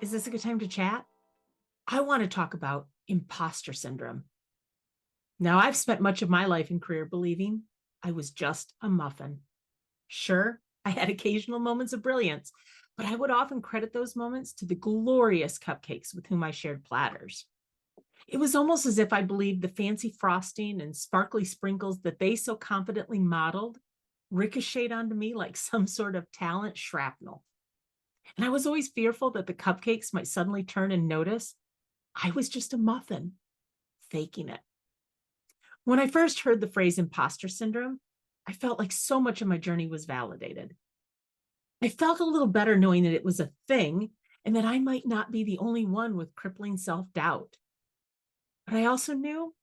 Is this a good time to chat? I want to talk about imposter syndrome. Now, I've spent much of my life and career believing I was just a muffin. Sure, I had occasional moments of brilliance, but I would often credit those moments to the glorious cupcakes with whom I shared platters. It was almost as if I believed the fancy frosting and sparkly sprinkles that they so confidently modeled ricocheted onto me like some sort of talent shrapnel. And I was always fearful that the cupcakes might suddenly turn and notice I was just a muffin, faking it. When I first heard the phrase imposter syndrome, I felt like so much of my journey was validated. I felt a little better knowing that it was a thing and that I might not be the only one with crippling self doubt. But I also knew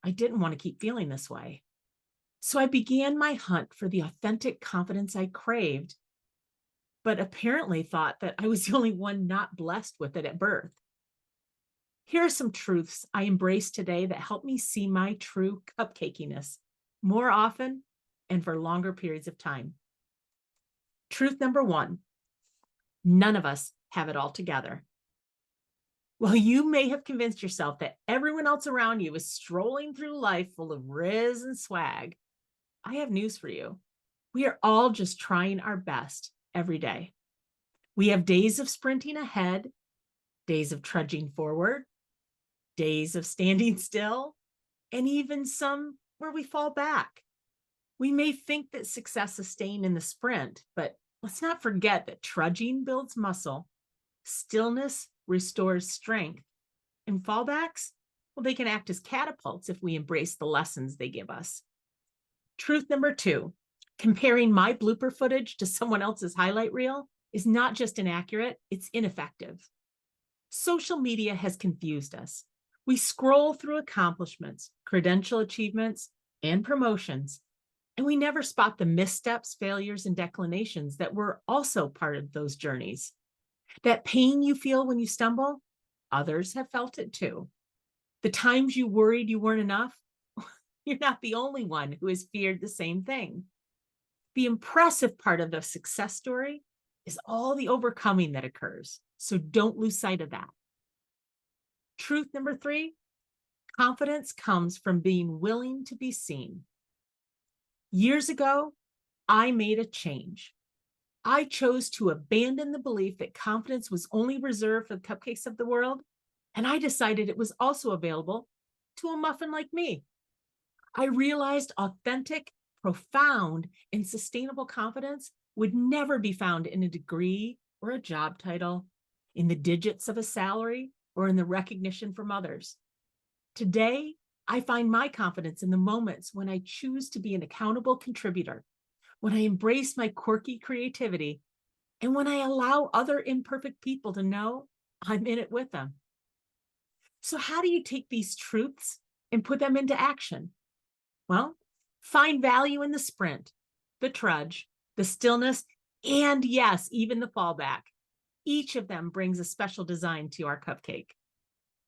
I didn't want to keep feeling this way. So I began my hunt for the authentic confidence I craved, but apparently thought that I was the only one not blessed with it at birth. Here are some truths I embrace today that help me see my true cupcakiness more often and for longer periods of time. Truth number one, none of us have it all together. While you may have convinced yourself that everyone else around you is strolling through life full of riz and swag, I have news for you. We are all just trying our best every day. We have days of sprinting ahead, days of trudging forward, days of standing still, and even some where we fall back. We may think that success is staying in the sprint, but let's not forget that trudging builds muscle, stillness restores strength, and fallbacks, well, they can act as catapults if we embrace the lessons they give us. Truth number two, comparing my blooper footage to someone else's highlight reel is not just inaccurate, it's ineffective. Social media has confused us. We scroll through accomplishments, credential achievements, and promotions, and we never spot the missteps, failures, and declinations that were also part of those journeys. That pain you feel when you stumble, others have felt it too. The times you worried you weren't enough, you're not the only one who has feared the same thing. The impressive part of the success story is all the overcoming that occurs, so don't lose sight of that. Truth number three, confidence comes from being willing to be seen. Years ago, I made a change. I chose to abandon the belief that confidence was only reserved for the cupcakes of the world, and I decided it was also available to a muffin like me. I realized authentic, profound, and sustainable confidence would never be found in a degree or a job title, in the digits of a salary, or in the recognition from others. Today, I find my confidence in the moments when I choose to be an accountable contributor, when I embrace my quirky creativity, and when I allow other imperfect people to know I'm in it with them. So, how do you take these truths and put them into action? Well, find value in the sprint, the trudge, the stillness, and yes, even the fallback. Each of them brings a special design to our cupcake.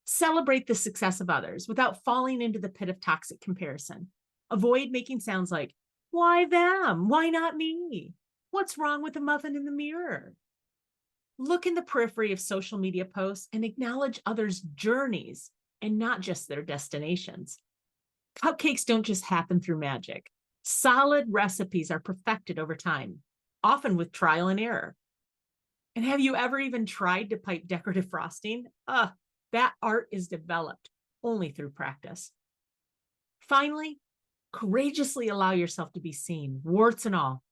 Celebrate the success of others without falling into the pit of toxic comparison. Avoid making sounds like, why them? Why not me? What's wrong with the muffin in the mirror? Look in the periphery of social media posts and acknowledge others' journeys and not just their destinations. Cupcakes don't just happen through magic. Solid recipes are perfected over time, often with trial and error. And have you ever even tried to pipe decorative frosting? That art is developed only through practice. Finally, courageously allow yourself to be seen, warts and all.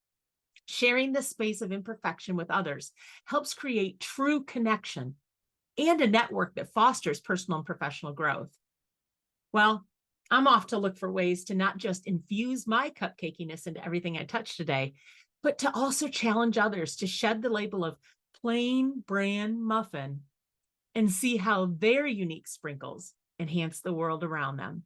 Sharing the space of imperfection with others helps create true connection and a network that fosters personal and professional growth. Well, I'm off to look for ways to not just infuse my cupcakiness into everything I touch today, but to also challenge others to shed the label of plain brand muffin and see how their unique sprinkles enhance the world around them.